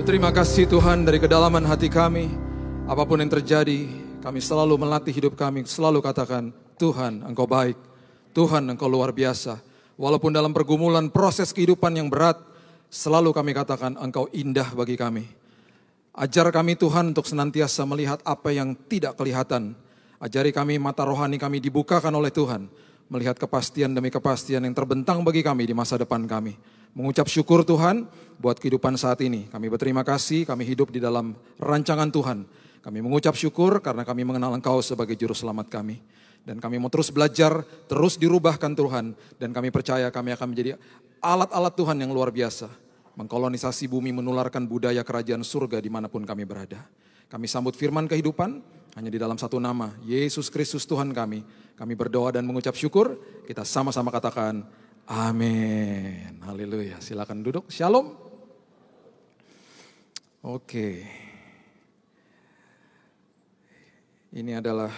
Terima kasih Tuhan dari kedalaman hati kami. Apapun yang terjadi, kami selalu melatih hidup kami. Selalu katakan, Tuhan Engkau baik. Tuhan Engkau luar biasa. Walaupun dalam pergumulan proses kehidupan yang berat, selalu kami katakan Engkau indah bagi kami. Ajar kami Tuhan untuk senantiasa melihat apa yang tidak kelihatan. Ajari kami mata rohani kami dibukakan oleh Tuhan. Melihat kepastian demi kepastian yang terbentang bagi kami di masa depan kami. Mengucap syukur Tuhan buat kehidupan saat ini. Kami berterima kasih, kami hidup di dalam rancangan Tuhan. Kami mengucap syukur karena kami mengenal Engkau sebagai juru selamat kami. Dan kami mau terus belajar, terus dirubahkan Tuhan. Dan kami percaya kami akan menjadi alat-alat Tuhan yang luar biasa. Mengkolonisasi bumi, menularkan budaya kerajaan surga dimanapun kami berada. Kami sambut firman kehidupan hanya di dalam satu nama, Yesus Kristus Tuhan kami. Kami berdoa dan mengucap syukur, kita sama-sama katakan, amin. Haleluya. Silakan duduk. Shalom. Oke. Ini adalah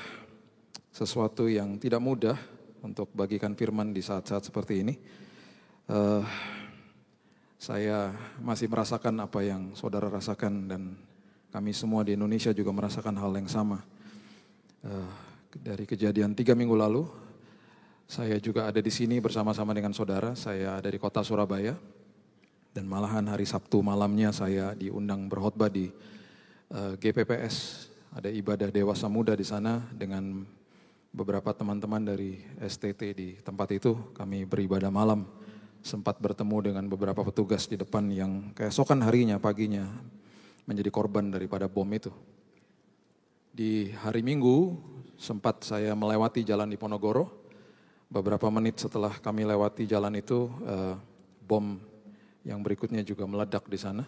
sesuatu yang tidak mudah untuk bagikan firman di saat-saat seperti ini. Saya masih merasakan apa yang saudara rasakan dan kami semua di Indonesia juga merasakan hal yang sama. Dari kejadian 3 minggu lalu, saya juga ada di sini bersama-sama dengan saudara. Saya dari kota Surabaya dan malahan hari Sabtu malamnya saya diundang berkhotbah di GPPS. Ada ibadah dewasa muda di sana dengan beberapa teman-teman dari STT di tempat itu. Kami beribadah malam, sempat bertemu dengan beberapa petugas di depan yang keesokan harinya, paginya menjadi korban daripada bom itu. Di hari Minggu sempat saya melewati jalan di Ponorogo. Beberapa menit setelah kami lewati jalan itu, bom yang berikutnya juga meledak di sana.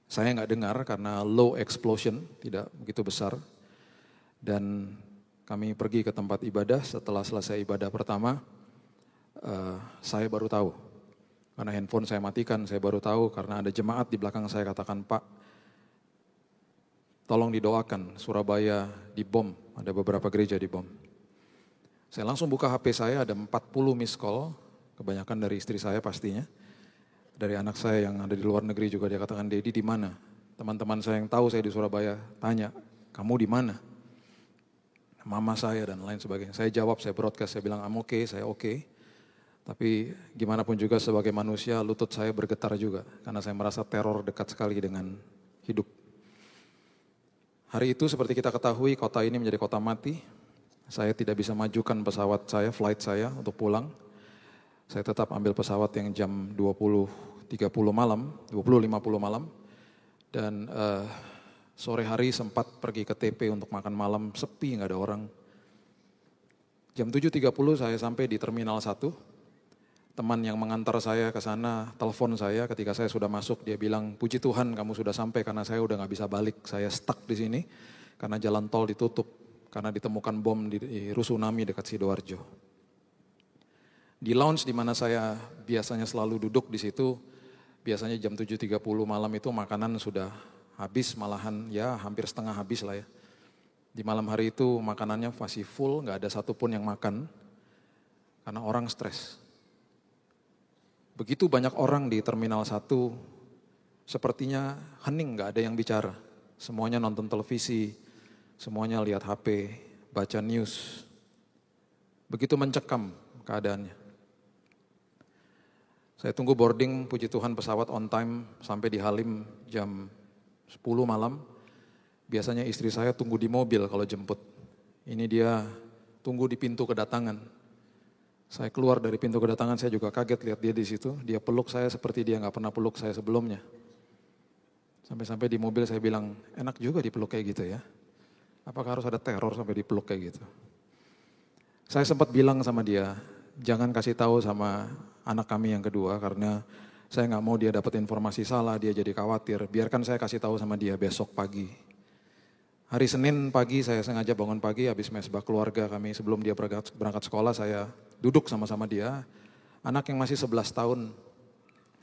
Saya nggak dengar karena low explosion, tidak begitu besar. Dan kami pergi ke tempat ibadah. Setelah selesai ibadah pertama, saya baru tahu. Karena handphone saya matikan, saya baru tahu karena ada jemaat di belakang saya katakan, Pak, tolong didoakan, Surabaya dibom, ada beberapa gereja dibom. Saya langsung buka HP saya, ada 40 miss call, kebanyakan dari istri saya pastinya. Dari anak saya yang ada di luar negeri juga dia katakan, Dedi di mana? Teman-teman saya yang tahu saya di Surabaya tanya, kamu di mana? Mama saya dan lain sebagainya. Saya jawab, saya broadcast, saya bilang, I'm okay, saya okay. Tapi gimana pun juga sebagai manusia, lutut saya bergetar juga. Karena saya merasa teror dekat sekali dengan hidup. Hari itu seperti kita ketahui, kota ini menjadi kota mati. Saya tidak bisa majukan pesawat saya, flight saya untuk pulang. Saya tetap ambil pesawat yang jam 20.30 malam, 20.50 malam. Dan sore hari sempat pergi ke TP untuk makan malam, sepi, nggak ada orang. Jam 7.30 saya sampai di Terminal 1. Teman yang mengantar saya ke sana telepon saya ketika saya sudah masuk, dia bilang, puji Tuhan kamu sudah sampai karena saya udah nggak bisa balik, saya stuck di sini karena jalan tol ditutup karena ditemukan bom di Rusunami dekat Sidoarjo. Di lounge di mana saya biasanya selalu duduk di situ, biasanya jam 7.30 malam itu makanan sudah habis, malahan ya hampir setengah habis lah ya. Di malam hari itu makanannya masih full, nggak ada satupun yang makan karena orang stres. Begitu banyak orang di Terminal 1, sepertinya hening, gak ada yang bicara. Semuanya nonton televisi, semuanya lihat HP, baca news. Begitu mencekam keadaannya. Saya tunggu boarding, puji Tuhan pesawat on time sampai di Halim jam 10 malam. Biasanya istri saya tunggu di mobil kalau jemput. Ini dia tunggu di pintu kedatangan. Saya keluar dari pintu kedatangan, saya juga kaget lihat dia di situ. Dia peluk saya seperti dia nggak pernah peluk saya sebelumnya. Sampai-sampai di mobil saya bilang, enak juga dipeluk kayak gitu ya. Apakah harus ada teror sampai dipeluk kayak gitu? Saya sempat bilang sama dia, jangan kasih tahu sama anak kami yang kedua karena saya nggak mau dia dapat informasi salah, dia jadi khawatir. Biarkan saya kasih tahu sama dia besok pagi. Hari Senin pagi saya sengaja bangun pagi habis mesbah keluarga kami sebelum dia berangkat sekolah, saya duduk sama-sama dia. Anak yang masih 11 tahun,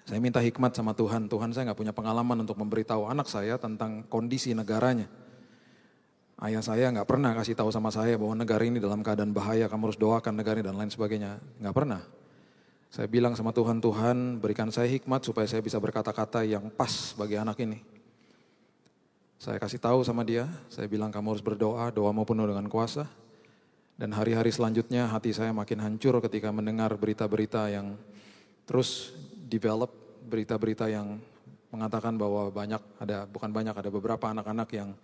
saya minta hikmat sama Tuhan. Tuhan, saya gak punya pengalaman untuk memberitahu anak saya tentang kondisi negaranya. Ayah saya gak pernah kasih tahu sama saya bahwa negara ini dalam keadaan bahaya, kamu harus doakan negara ini dan lain sebagainya. Gak pernah. Saya bilang sama Tuhan, Tuhan berikan saya hikmat supaya saya bisa berkata-kata yang pas bagi anak ini. Saya kasih tahu sama dia, saya bilang kamu harus berdoa, doamu penuh dengan kuasa. Dan hari-hari selanjutnya hati saya makin hancur ketika mendengar berita-berita yang terus develop, berita-berita yang mengatakan bahwa ada beberapa anak-anak yang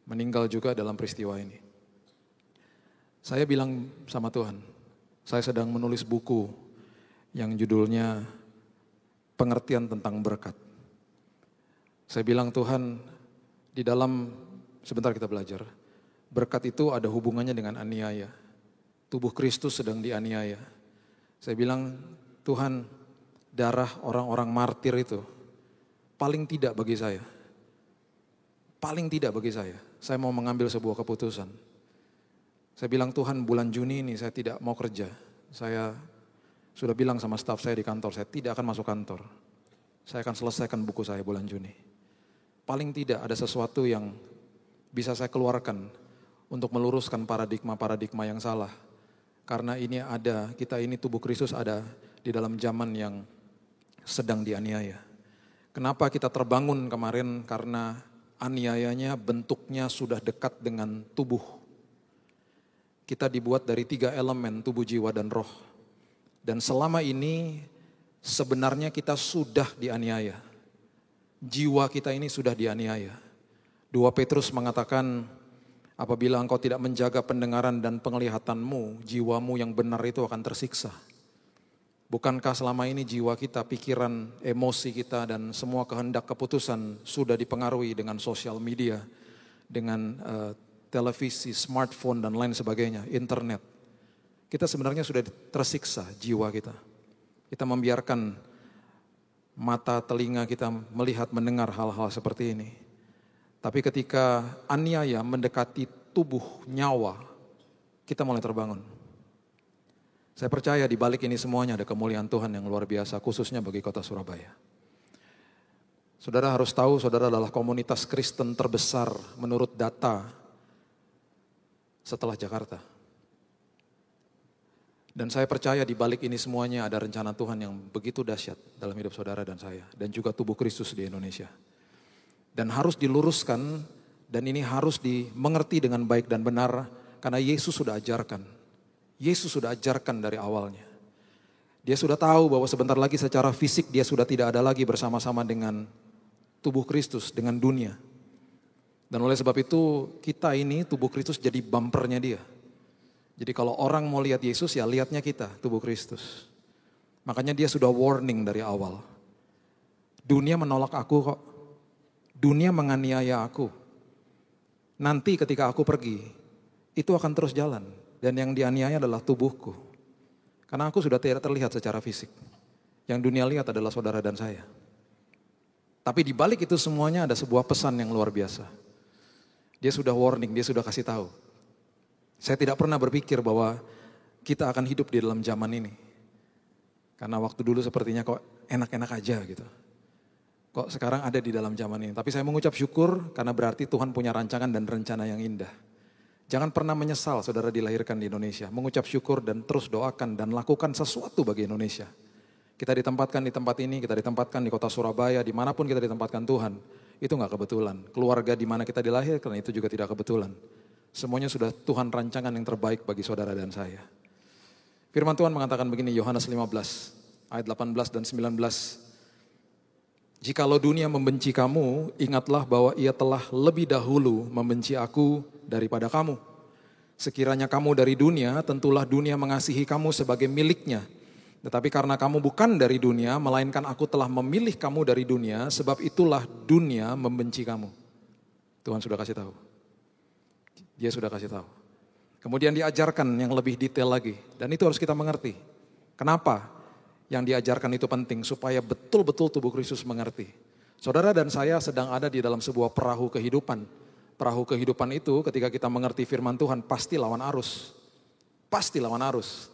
meninggal juga dalam peristiwa ini. Saya bilang sama Tuhan, saya sedang menulis buku yang judulnya Pengertian tentang Berkat. Saya bilang Tuhan, di dalam, sebentar kita belajar, berkat itu ada hubungannya dengan aniaya. Tubuh Kristus sedang dianiaya. Saya bilang, Tuhan, darah orang-orang martir itu paling tidak bagi saya. Paling tidak bagi saya. Saya mau mengambil sebuah keputusan. Saya bilang, Tuhan, bulan Juni ini saya tidak mau kerja. Saya sudah bilang sama staf saya di kantor, saya tidak akan masuk kantor. Saya akan selesaikan buku saya bulan Juni. Paling tidak ada sesuatu yang bisa saya keluarkan untuk meluruskan paradigma-paradigma yang salah. Karena kita ini tubuh Kristus ada di dalam zaman yang sedang dianiaya. Kenapa kita terbangun kemarin? Karena aniayanya bentuknya sudah dekat dengan tubuh. Kita dibuat dari 3 elemen, tubuh, jiwa, dan roh. Dan selama ini sebenarnya kita sudah dianiaya. Jiwa kita ini sudah dianiaya. 2 Petrus mengatakan, apabila engkau tidak menjaga pendengaran dan penglihatanmu, jiwamu yang benar itu akan tersiksa. Bukankah selama ini jiwa kita, pikiran, emosi kita, dan semua kehendak keputusan sudah dipengaruhi dengan sosial media, dengan televisi, smartphone, dan lain sebagainya, internet. Kita sebenarnya sudah tersiksa jiwa kita. Kita membiarkan mata, telinga kita melihat, mendengar hal-hal seperti ini. Tapi ketika aniaya mendekati tubuh, nyawa, kita mulai terbangun. Saya percaya di balik ini semuanya ada kemuliaan Tuhan yang luar biasa, khususnya bagi kota Surabaya. Saudara harus tahu, saudara adalah komunitas Kristen terbesar menurut data setelah Jakarta. Dan saya percaya di balik ini semuanya ada rencana Tuhan yang begitu dahsyat dalam hidup saudara dan saya. Dan juga tubuh Kristus di Indonesia. Dan harus diluruskan dan ini harus dimengerti dengan baik dan benar. Karena Yesus sudah ajarkan. Yesus sudah ajarkan dari awalnya. Dia sudah tahu bahwa sebentar lagi secara fisik dia sudah tidak ada lagi bersama-sama dengan tubuh Kristus, dengan dunia. Dan oleh sebab itu kita ini tubuh Kristus jadi bumpernya dia. Jadi kalau orang mau lihat Yesus ya lihatnya kita, tubuh Kristus. Makanya dia sudah warning dari awal. Dunia menolak aku kok. Dunia menganiaya aku. Nanti ketika aku pergi, itu akan terus jalan. Dan yang dianiaya adalah tubuhku. Karena aku sudah tidak terlihat secara fisik. Yang dunia lihat adalah saudara dan saya. Tapi di balik itu semuanya ada sebuah pesan yang luar biasa. Dia sudah warning, dia sudah kasih tahu. Saya tidak pernah berpikir bahwa kita akan hidup di dalam zaman ini. Karena waktu dulu sepertinya kok enak-enak aja gitu. Kok sekarang ada di dalam zaman ini. Tapi saya mengucap syukur karena berarti Tuhan punya rancangan dan rencana yang indah. Jangan pernah menyesal saudara dilahirkan di Indonesia. Mengucap syukur dan terus doakan dan lakukan sesuatu bagi Indonesia. Kita ditempatkan di tempat ini, kita ditempatkan di kota Surabaya, dimanapun kita ditempatkan Tuhan. Itu gak kebetulan. Keluarga di mana kita dilahirkan itu juga tidak kebetulan. Semuanya sudah Tuhan rancangan yang terbaik bagi saudara dan saya. Firman Tuhan mengatakan begini, Yohanes 15 ayat 18 dan 19. Jikalau dunia membenci kamu, ingatlah bahwa ia telah lebih dahulu membenci aku daripada kamu. Sekiranya kamu dari dunia, tentulah dunia mengasihi kamu sebagai miliknya. Tetapi karena kamu bukan dari dunia, melainkan aku telah memilih kamu dari dunia, sebab itulah dunia membenci kamu. Tuhan sudah kasih tahu. Dia sudah kasih tahu. Kemudian diajarkan yang lebih detail lagi. Dan itu harus kita mengerti. Kenapa yang diajarkan itu penting? Supaya betul-betul tubuh Kristus mengerti. Saudara dan saya sedang ada di dalam sebuah perahu kehidupan. Perahu kehidupan itu ketika kita mengerti firman Tuhan pasti lawan arus. Pasti lawan arus.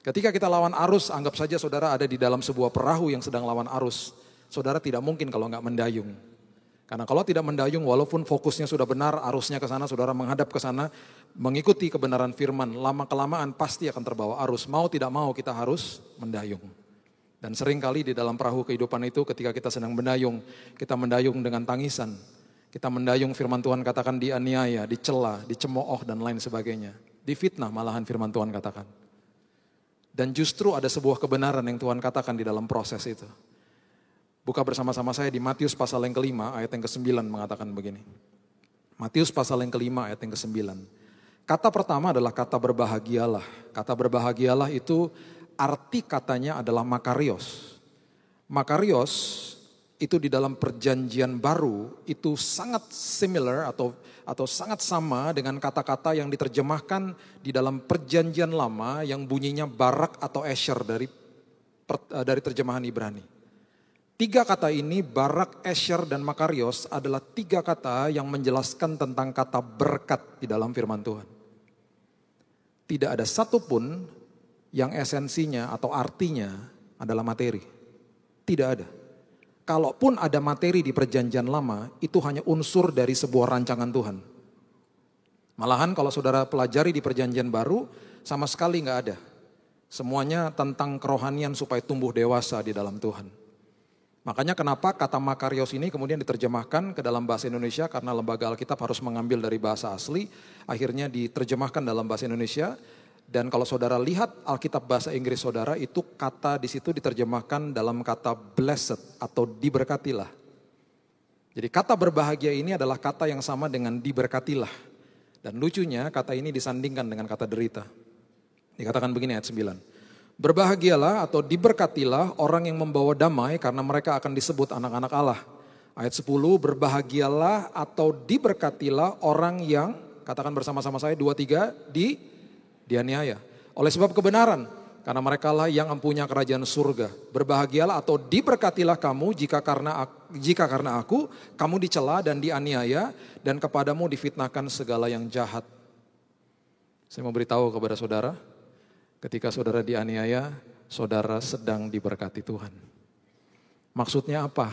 Ketika kita lawan arus, anggap saja saudara ada di dalam sebuah perahu yang sedang lawan arus. Saudara tidak mungkin kalau nggak mendayung. Karena kalau tidak mendayung, walaupun fokusnya sudah benar, arusnya ke sana, saudara menghadap ke sana, mengikuti kebenaran firman, lama-kelamaan pasti akan terbawa arus. Mau tidak mau kita harus mendayung. Dan sering kali di dalam perahu kehidupan itu ketika kita sedang mendayung, kita mendayung dengan tangisan. Kita mendayung firman Tuhan katakan dianiaya, dicela, dicemooh dan lain sebagainya. Difitnah malahan firman Tuhan katakan. Dan justru ada sebuah kebenaran yang Tuhan katakan di dalam proses itu. Buka bersama-sama saya di Matius pasal yang kelima ayat yang ke-9 mengatakan begini. Matius pasal yang kelima ayat yang ke-9. Kata pertama adalah kata berbahagialah. Kata berbahagialah itu arti katanya adalah makarios. Makarios itu di dalam perjanjian baru itu sangat similar atau sangat sama dengan kata-kata yang diterjemahkan di dalam perjanjian lama yang bunyinya barak atau esher dari terjemahan Ibrani. 3 kata ini, barak, esher, dan makarios adalah 3 kata yang menjelaskan tentang kata berkat di dalam firman Tuhan. Tidak ada satupun yang esensinya atau artinya adalah materi. Tidak ada. Kalaupun ada materi di perjanjian lama, itu hanya unsur dari sebuah rancangan Tuhan. Malahan kalau saudara pelajari di perjanjian baru, sama sekali nggak ada. Semuanya tentang kerohanian supaya tumbuh dewasa di dalam Tuhan. Makanya kenapa kata makarios ini kemudian diterjemahkan ke dalam bahasa Indonesia, karena lembaga Alkitab harus mengambil dari bahasa asli, akhirnya diterjemahkan dalam bahasa Indonesia. Dan kalau saudara lihat Alkitab bahasa Inggris saudara, itu kata di situ diterjemahkan dalam kata blessed atau diberkatilah. Jadi kata berbahagia ini adalah kata yang sama dengan diberkatilah. Dan lucunya kata ini disandingkan dengan kata derita. Dikatakan begini ayat 9. Berbahagialah atau diberkatilah orang yang membawa damai karena mereka akan disebut anak-anak Allah. Ayat 10, berbahagialah atau diberkatilah orang yang, katakan bersama-sama saya 2-3, dianiaya oleh sebab kebenaran, karena merekalah yang mempunyai kerajaan surga. Berbahagialah atau diberkatilah kamu jika karena aku kamu dicela dan dianiaya dan kepadamu difitnahkan segala yang jahat. Saya mau beritahu kepada saudara, ketika saudara dianiaya, saudara sedang diberkati Tuhan. Maksudnya apa?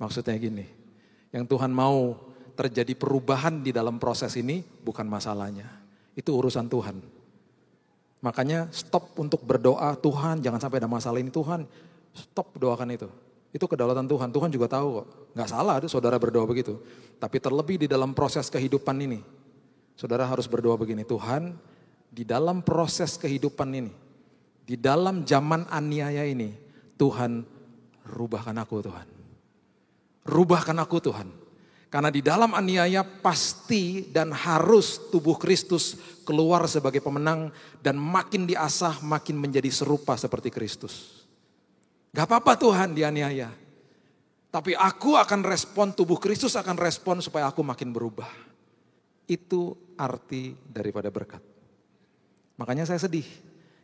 Maksudnya gini, yang Tuhan mau terjadi perubahan di dalam proses ini bukan masalahnya, itu urusan Tuhan. Makanya stop untuk berdoa, Tuhan jangan sampai ada masalah ini Tuhan. Stop doakan itu. Itu kedaulatan Tuhan, Tuhan juga tahu kok. Gak salah saudara berdoa begitu. Tapi terlebih di dalam proses kehidupan ini, saudara harus berdoa begini, Tuhan di dalam proses kehidupan ini, di dalam zaman aniaya ini, Tuhan rubahkan aku Tuhan. Rubahkan aku Tuhan. Karena di dalam aniaya pasti dan harus tubuh Kristus keluar sebagai pemenang dan makin diasah makin menjadi serupa seperti Kristus. Gak apa-apa Tuhan dianiaya. Tapi aku akan respon, tubuh Kristus akan respon supaya aku makin berubah. Itu arti daripada berkat. Makanya saya sedih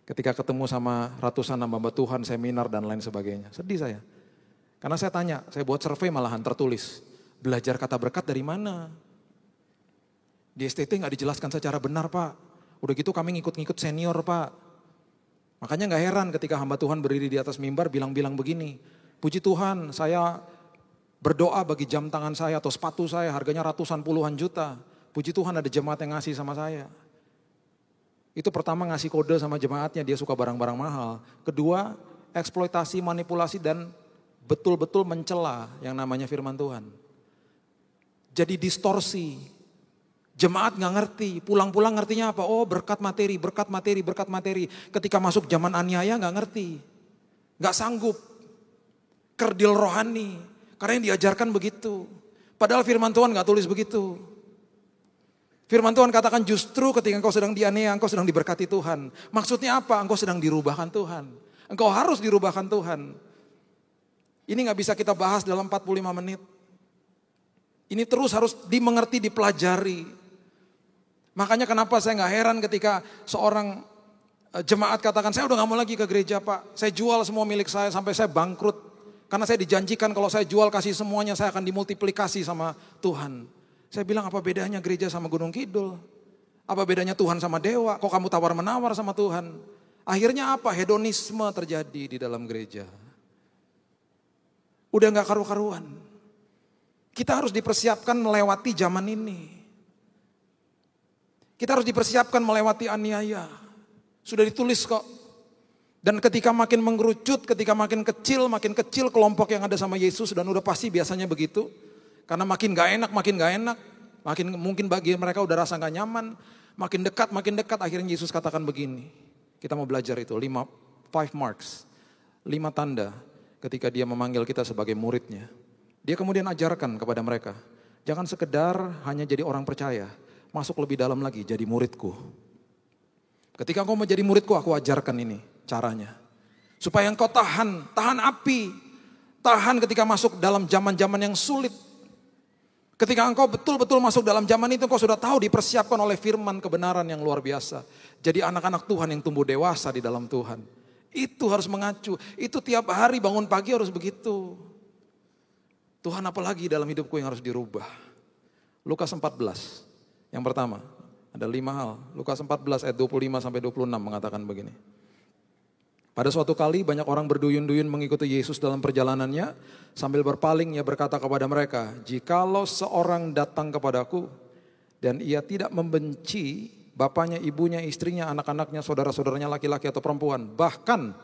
ketika ketemu sama ratusan hamba Tuhan, seminar dan lain sebagainya. Sedih saya. Karena saya tanya, saya buat survei malahan tertulis. Belajar kata berkat dari mana? Di STT gak dijelaskan secara benar Pak. Udah gitu kami ngikut-ngikut senior Pak. Makanya gak heran ketika hamba Tuhan berdiri di atas mimbar bilang-bilang begini. Puji Tuhan saya berdoa bagi jam tangan saya atau sepatu saya harganya ratusan puluhan juta. Puji Tuhan ada jemaat yang ngasih sama saya. Itu pertama ngasih kode sama jemaatnya, dia suka barang-barang mahal. Kedua eksploitasi, manipulasi dan betul-betul mencela yang namanya firman Tuhan. Jadi distorsi. Jemaat gak ngerti, pulang-pulang ngertinya apa? Oh berkat materi, berkat materi, berkat materi. Ketika masuk zaman aniaya gak ngerti. Gak sanggup. Kerdil rohani. Karena yang diajarkan begitu. Padahal firman Tuhan gak tulis begitu. Firman Tuhan katakan justru ketika engkau sedang dianiaya, engkau sedang diberkati Tuhan. Maksudnya apa? Engkau sedang dirubahkan Tuhan. Engkau harus dirubahkan Tuhan. Ini gak bisa kita bahas dalam 45 menit. Ini terus harus dimengerti, dipelajari. Makanya kenapa saya gak heran ketika seorang jemaat katakan, saya udah gak mau lagi ke gereja Pak. Saya jual semua milik saya sampai saya bangkrut. Karena saya dijanjikan kalau saya jual kasih semuanya saya akan dimultiplikasi sama Tuhan. Saya bilang apa bedanya gereja sama Gunung Kidul? Apa bedanya Tuhan sama dewa? Kok kamu tawar-menawar sama Tuhan? Akhirnya apa? Hedonisme terjadi di dalam gereja. Udah gak karu-karuan. Kita harus dipersiapkan melewati zaman ini. Kita harus dipersiapkan melewati aniaya. Sudah ditulis kok. Dan ketika makin mengerucut, ketika makin kecil kelompok yang ada sama Yesus, dan udah pasti biasanya begitu. Karena makin gak enak, makin mungkin bagi mereka udah rasa gak nyaman, makin dekat, akhirnya Yesus katakan begini. Kita mau belajar itu, 5 marks, 5 tanda ketika dia memanggil kita sebagai muridnya. Dia kemudian ajarkan kepada mereka, jangan sekedar hanya jadi orang percaya, masuk lebih dalam lagi, jadi muridku. Ketika engkau menjadi muridku, aku ajarkan ini caranya. Supaya engkau tahan api, tahan ketika masuk dalam zaman-zaman yang sulit. Ketika engkau betul-betul masuk dalam zaman itu, engkau sudah tahu dipersiapkan oleh firman kebenaran yang luar biasa. Jadi anak-anak Tuhan yang tumbuh dewasa di dalam Tuhan. Itu harus mengacu, itu tiap hari bangun pagi harus begitu. Tuhan apalagi dalam hidupku yang harus dirubah. Lukas 14, yang pertama, ada 5 hal. Lukas 14 ayat 25 sampai 26 mengatakan begini. Pada suatu kali banyak orang berduyun-duyun mengikuti Yesus dalam perjalanannya. Sambil berpaling ia berkata kepada mereka, jikalau seorang datang kepadaku dan ia tidak membenci bapaknya, ibunya, istrinya, anak-anaknya, saudara-saudaranya laki-laki atau perempuan, bahkan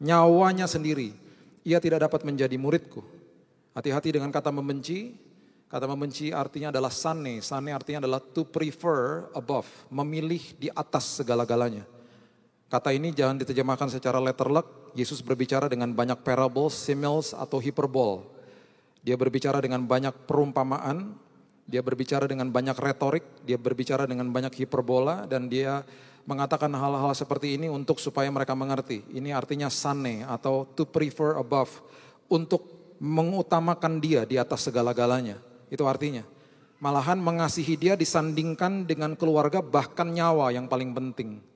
nyawanya sendiri, ia tidak dapat menjadi muridku. Hati-hati dengan kata membenci. Kata membenci artinya adalah sane. Sane artinya adalah to prefer above, memilih di atas segala-galanya. Kata ini jangan diterjemahkan secara letterlek. Yesus berbicara dengan banyak parables, similes atau hiperbol. Dia berbicara dengan banyak perumpamaan. Dia berbicara dengan banyak retorik. Dia berbicara dengan banyak hiperbola. Dan dia mengatakan hal-hal seperti ini untuk supaya mereka mengerti. Ini artinya sane atau to prefer above. Untuk mengutamakan dia di atas segala-galanya. Itu artinya. Malahan mengasihi dia disandingkan dengan keluarga, bahkan nyawa yang paling penting.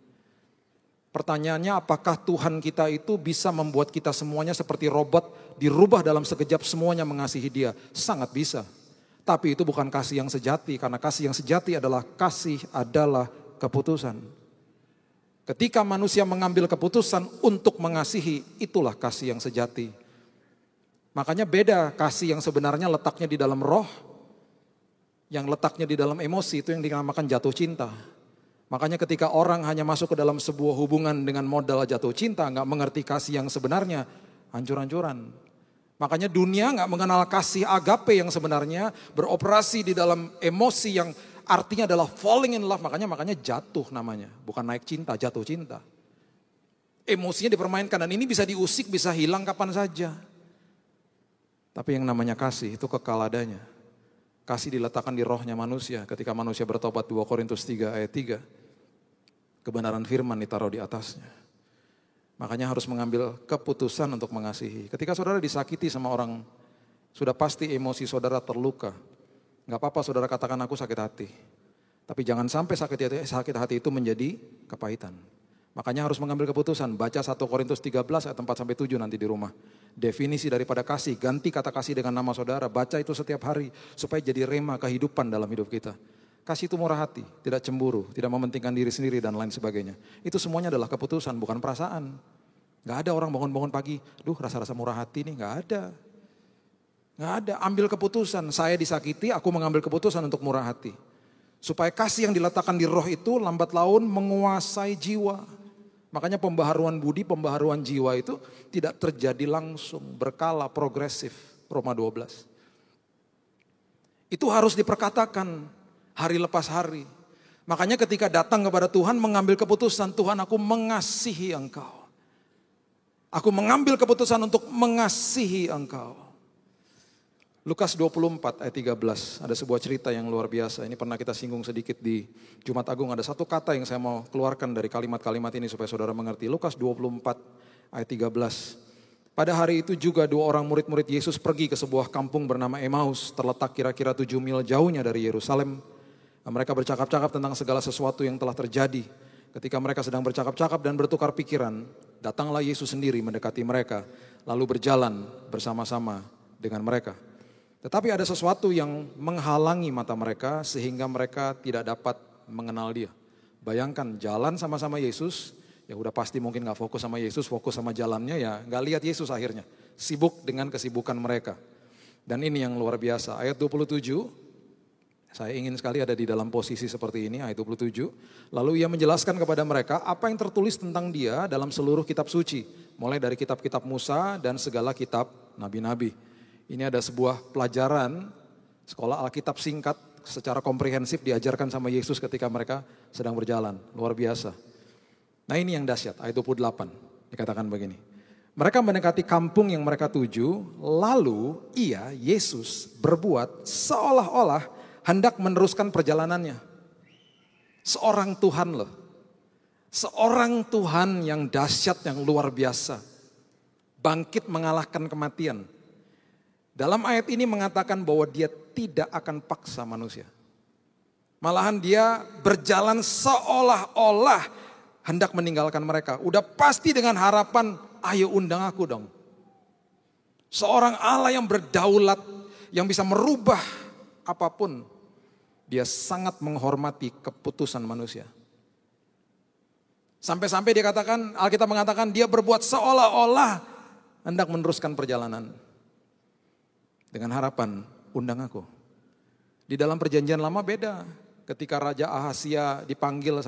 Pertanyaannya, apakah Tuhan kita itu bisa membuat kita semuanya seperti robot, dirubah dalam sekejap semuanya mengasihi dia? Sangat bisa. Tapi itu bukan kasih yang sejati, karena kasih yang sejati adalah keputusan. Ketika manusia mengambil keputusan untuk mengasihi, itulah kasih yang sejati. Makanya beda kasih yang sebenarnya letaknya di dalam roh, yang letaknya di dalam emosi, itu yang dinamakan jatuh cinta. Makanya ketika orang hanya masuk ke dalam sebuah hubungan dengan modal jatuh cinta, gak mengerti kasih yang sebenarnya, hancur-hancuran. Makanya dunia gak mengenal kasih agape yang sebenarnya, beroperasi di dalam emosi yang artinya adalah falling in love, makanya jatuh namanya. Bukan naik cinta, jatuh cinta. Emosinya dipermainkan dan ini bisa diusik, bisa hilang kapan saja. Tapi yang namanya kasih itu kekal adanya. Kasih diletakkan di rohnya manusia. Ketika manusia bertobat 2 Korintus 3 ayat 3. Kebenaran firman ditaruh di atasnya. Makanya harus mengambil keputusan untuk mengasihi. Ketika saudara disakiti sama orang, sudah pasti emosi saudara terluka. Gak apa-apa saudara katakan aku sakit hati. Tapi jangan sampai sakit hati itu menjadi kepahitan. Makanya harus mengambil keputusan. Baca 1 Korintus 13 ayat 4-7 nanti di rumah. Definisi daripada kasih, ganti kata kasih dengan nama saudara. Baca itu setiap hari supaya jadi rema kehidupan dalam hidup kita. Kasih itu murah hati, tidak cemburu, tidak mementingkan diri sendiri dan lain sebagainya. Itu semuanya adalah keputusan, bukan perasaan. Gak ada orang bangun-bangun pagi, rasa-rasa murah hati nih, gak ada. Gak ada, ambil keputusan. Saya disakiti, aku mengambil keputusan untuk murah hati. Supaya kasih yang diletakkan di roh itu lambat laun menguasai jiwa. Makanya pembaharuan budi, pembaharuan jiwa itu tidak terjadi langsung, berkala, progresif. Roma 12. Itu harus diperkatakan hari lepas hari. Makanya ketika datang kepada Tuhan mengambil keputusan, Tuhan aku mengasihi Engkau. Aku mengambil keputusan untuk mengasihi Engkau. Lukas 24 ayat 13, ada sebuah cerita yang luar biasa. Ini pernah kita singgung sedikit di Jumat Agung. Ada satu kata yang saya mau keluarkan dari kalimat-kalimat ini supaya saudara mengerti. Lukas 24 ayat 13. Pada hari itu juga 2 orang murid-murid Yesus pergi ke sebuah kampung bernama Emmaus, terletak kira-kira 7 mil jauhnya dari Yerusalem. Mereka bercakap-cakap tentang segala sesuatu yang telah terjadi. Ketika mereka sedang bercakap-cakap dan bertukar pikiran, datanglah Yesus sendiri mendekati mereka, lalu berjalan bersama-sama dengan mereka. Tetapi ada sesuatu yang menghalangi mata mereka sehingga mereka tidak dapat mengenal dia. Bayangkan jalan sama-sama Yesus, ya udah pasti mungkin gak fokus sama Yesus, fokus sama jalannya ya gak lihat Yesus akhirnya. Sibuk dengan kesibukan mereka. Dan ini yang luar biasa, ayat 27, Saya ingin sekali ada di dalam posisi seperti ini, ayat 27. Lalu ia menjelaskan kepada mereka apa yang tertulis tentang dia dalam seluruh kitab suci. Mulai dari kitab-kitab Musa dan segala kitab nabi-nabi. Ini ada sebuah pelajaran sekolah Alkitab singkat secara komprehensif diajarkan sama Yesus ketika mereka sedang berjalan. Luar biasa. Nah ini yang dahsyat, ayat 28 dikatakan begini. Mereka mendekati kampung yang mereka tuju, lalu ia, Yesus, berbuat seolah-olah hendak meneruskan perjalanannya. Seorang Tuhan loh. Seorang Tuhan yang dahsyat, yang luar biasa. Bangkit mengalahkan kematian. Dalam ayat ini mengatakan bahwa dia tidak akan paksa manusia. Malahan dia berjalan seolah-olah hendak meninggalkan mereka. Udah pasti dengan harapan, ayo undang aku dong. Seorang Allah yang berdaulat, yang bisa merubah apapun. Dia sangat menghormati keputusan manusia. Sampai-sampai dia katakan, Alkitab mengatakan dia berbuat seolah-olah hendak meneruskan perjalanan. Dengan harapan, undang aku. Di dalam perjanjian lama beda. Ketika Raja Ahasia dipanggil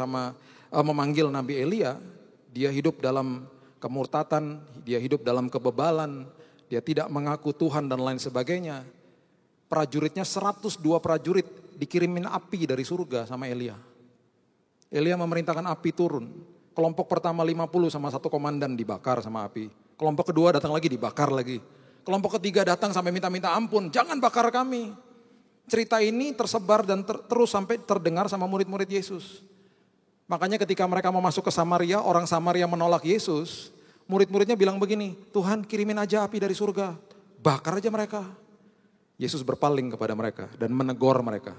memanggil Nabi Elia, dia hidup dalam kemurtatan, dia hidup dalam kebebalan, dia tidak mengaku Tuhan dan lain sebagainya. Prajuritnya 102 prajurit dikirimin api dari surga sama Elia. Elia memerintahkan api turun. Kelompok pertama 50 sama satu komandan dibakar sama api. Kelompok kedua datang lagi dibakar lagi. Kelompok ketiga datang sampai minta-minta ampun, jangan bakar kami. Cerita ini tersebar dan terus sampai terdengar sama murid-murid Yesus. Makanya ketika mereka mau masuk ke Samaria, orang Samaria menolak Yesus. Murid-muridnya bilang begini, Tuhan kirimin aja api dari surga, bakar aja mereka. Yesus berpaling kepada mereka dan menegur mereka.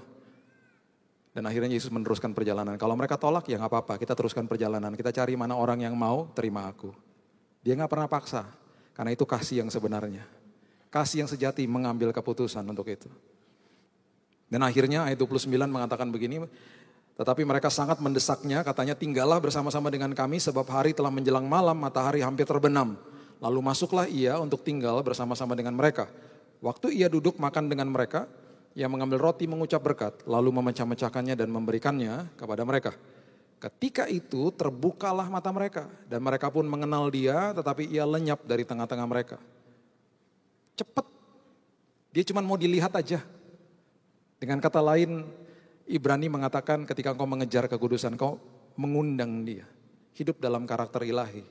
Dan akhirnya Yesus meneruskan perjalanan. Kalau mereka tolak ya gak apa-apa, kita teruskan perjalanan. Kita cari mana orang yang mau terima aku. Dia gak pernah paksa, karena itu kasih yang sebenarnya. Kasih yang sejati mengambil keputusan untuk itu. Dan akhirnya ayat 29 mengatakan begini, tetapi mereka sangat mendesaknya, katanya tinggallah bersama-sama dengan kami sebab hari telah menjelang malam, matahari hampir terbenam. Lalu masuklah ia untuk tinggal bersama-sama dengan mereka. Waktu ia duduk makan dengan mereka, ia mengambil roti mengucap berkat, lalu memecah-mecahkannya dan memberikannya kepada mereka. Ketika itu terbukalah mata mereka dan mereka pun mengenal dia, tetapi ia lenyap dari tengah-tengah mereka. Cepat, dia cuma mau dilihat aja. Dengan kata lain, Ibrani mengatakan ketika engkau mengejar kekudusan, kau mengundang dia. Hidup dalam karakter ilahi,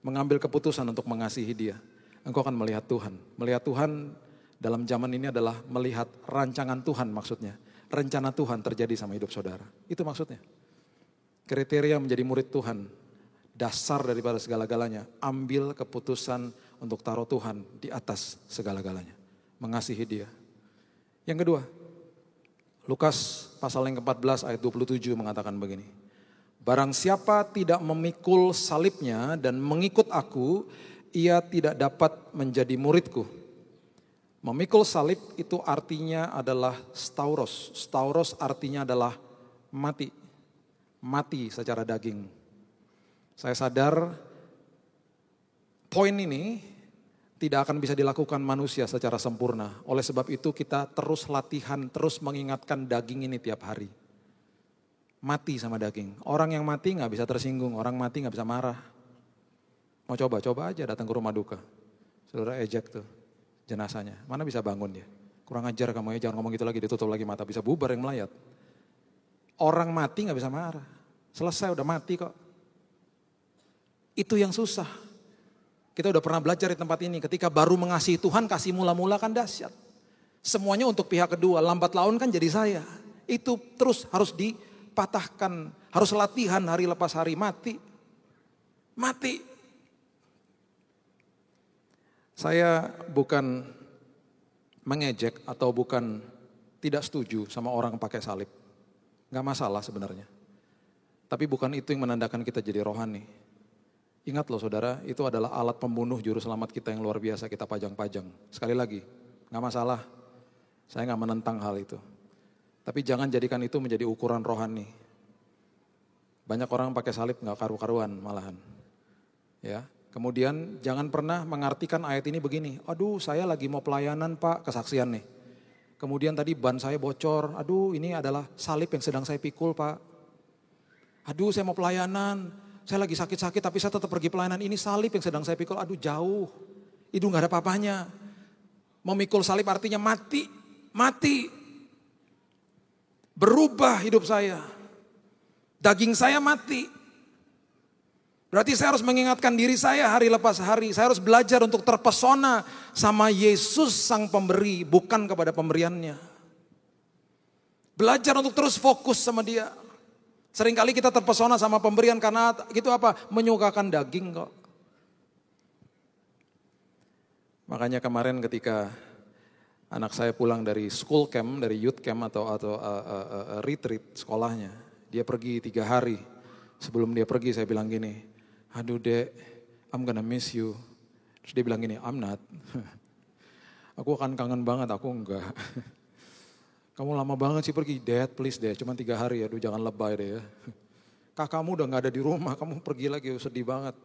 mengambil keputusan untuk mengasihi dia. Engkau akan melihat Tuhan. Melihat Tuhan dalam zaman ini adalah melihat rancangan Tuhan maksudnya. Rencana Tuhan terjadi sama hidup saudara. Itu maksudnya. Kriteria menjadi murid Tuhan, dasar daripada segala-galanya. Ambil keputusan untuk taruh Tuhan di atas segala-galanya. Mengasihi dia. Yang kedua, Lukas pasal yang ke-14 ayat 27 mengatakan begini. Barang siapa tidak memikul salibnya dan mengikut aku, ia tidak dapat menjadi muridku. Memikul salib itu artinya adalah stauros. Stauros artinya adalah mati. Mati secara daging. Saya sadar poin ini tidak akan bisa dilakukan manusia secara sempurna. Oleh sebab itu kita terus latihan, terus mengingatkan daging ini tiap hari. Mati sama daging. Orang yang mati gak bisa tersinggung, orang mati gak bisa marah. Mau coba aja datang ke rumah duka. Saudara ejek tuh jenazahnya, mana bisa bangun dia. Kurang ajar kamu ya, jangan ngomong gitu lagi, ditutup lagi mata, bisa bubar yang melayat. Orang mati gak bisa marah. Selesai udah mati kok. Itu yang susah. Kita udah pernah belajar di tempat ini, ketika baru mengasihi Tuhan, kasih mula-mula kan dahsyat. Semuanya untuk pihak kedua, lambat laun kan jadi saya. Itu terus harus dipatahkan, harus latihan hari lepas hari, mati. Saya bukan mengejek atau bukan tidak setuju sama orang pakai salib. Gak masalah sebenarnya. Tapi bukan itu yang menandakan kita jadi rohani. Ingat loh saudara, itu adalah alat pembunuh juru selamat kita yang luar biasa kita pajang-pajang. Sekali lagi, gak masalah. Saya gak menentang hal itu. Tapi jangan jadikan itu menjadi ukuran rohani. Banyak orang pakai salib gak karu-karuan malahan. Ya, kemudian jangan pernah mengartikan ayat ini begini. Aduh saya lagi mau pelayanan Pak, kesaksian nih. Kemudian tadi ban saya bocor, aduh ini adalah salib yang sedang saya pikul Pak. Aduh saya mau pelayanan, saya lagi sakit-sakit tapi saya tetap pergi pelayanan, ini salib yang sedang saya pikul, aduh jauh. Itu gak ada apa-apanya. Memikul salib artinya mati, mati. Berubah hidup saya. Daging saya mati. Berarti saya harus mengingatkan diri saya hari lepas hari. Saya harus belajar untuk terpesona sama Yesus sang pemberi, bukan kepada pemberiannya. Belajar untuk terus fokus sama dia. Seringkali kita terpesona sama pemberian karena gitu apa? Menyukakan daging kok. Makanya kemarin ketika anak saya pulang dari school camp, dari youth camp atau retreat sekolahnya. Dia pergi 3 hari. Sebelum dia pergi saya bilang gini, aduh dek, I'm gonna miss you. Terus dia bilang gini, I'm not. Aku akan kangen banget, aku enggak. Kamu lama banget sih pergi, Dad please deh, cuma 3 hari, aduh jangan lebay deh ya. Kakakmu udah gak ada di rumah, kamu pergi lagi, sedih banget.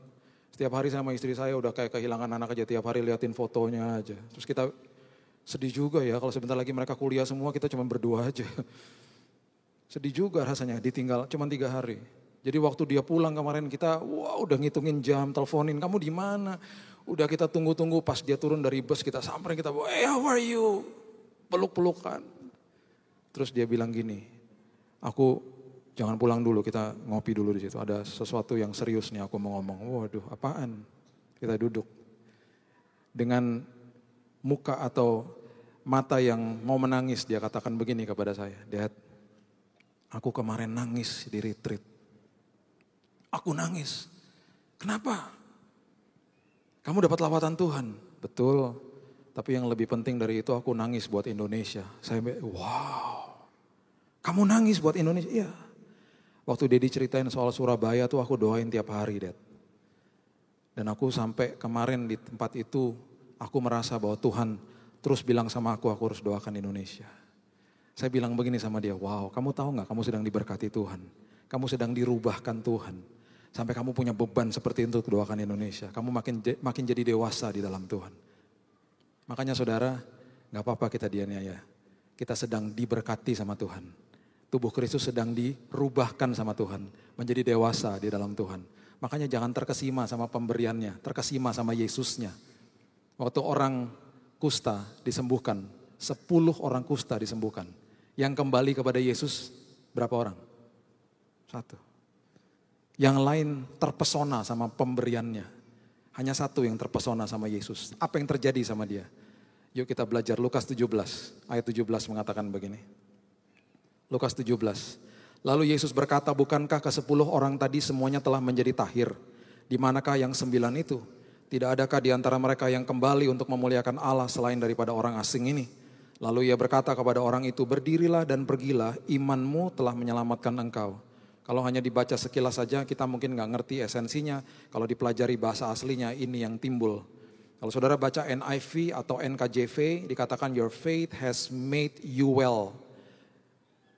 Setiap hari sama istri saya udah kayak kehilangan anak aja, tiap hari liatin fotonya aja. Terus kita sedih juga ya, kalau sebentar lagi mereka kuliah semua, kita cuma berdua aja. Sedih juga rasanya, ditinggal cuma 3 hari. Jadi waktu dia pulang kemarin kita, udah ngitungin jam, teleponin, kamu di mana? Udah kita tunggu-tunggu, pas dia turun dari bus kita samperin, kita, hey how are you? Peluk-pelukan. Terus dia bilang gini, aku jangan pulang dulu, kita ngopi dulu di situ. Ada sesuatu yang serius nih aku mau ngomong. Waduh, apaan? Kita duduk. Dengan muka atau mata yang mau menangis, dia katakan begini kepada saya, Dad, aku kemarin nangis di retreat. Aku nangis. Kenapa? Kamu dapat lawatan Tuhan. Betul. Tapi yang lebih penting dari itu aku nangis buat Indonesia. Saya wow. Kamu nangis buat Indonesia? Iya. Waktu dia diceritain soal Surabaya tuh aku doain tiap hari, Dad. Dan aku sampai kemarin di tempat itu aku merasa bahwa Tuhan terus bilang sama aku harus doakan Indonesia. Saya bilang begini sama dia, wow, kamu tahu gak kamu sedang diberkati Tuhan. Kamu sedang dirubahkan Tuhan. Sampai kamu punya beban seperti itu untuk doakan Indonesia. Kamu makin jadi dewasa di dalam Tuhan. Makanya saudara, gak apa-apa kita dianiaya. Kita sedang diberkati sama Tuhan. Tubuh Kristus sedang dirubahkan sama Tuhan. Menjadi dewasa di dalam Tuhan. Makanya jangan terkesima sama pemberiannya. Terkesima sama Yesusnya. Waktu orang kusta disembuhkan. 10 orang kusta disembuhkan. Yang kembali kepada Yesus berapa orang? 1. Yang lain terpesona sama pemberiannya. Hanya 1 yang terpesona sama Yesus. Apa yang terjadi sama dia? Yuk kita belajar Lukas 17. Ayat 17 mengatakan begini. Lukas 17. Lalu Yesus berkata, bukankah ke-10 orang tadi semuanya telah menjadi tahir? Di manakah yang 9 itu? Tidak adakah di antara mereka yang kembali untuk memuliakan Allah selain daripada orang asing ini? Lalu ia berkata kepada orang itu, berdirilah dan pergilah, imanmu telah menyelamatkan engkau. Kalau hanya dibaca sekilas saja kita mungkin gak ngerti esensinya. Kalau dipelajari bahasa aslinya ini yang timbul. Kalau saudara baca NIV atau NKJV dikatakan your faith has made you well.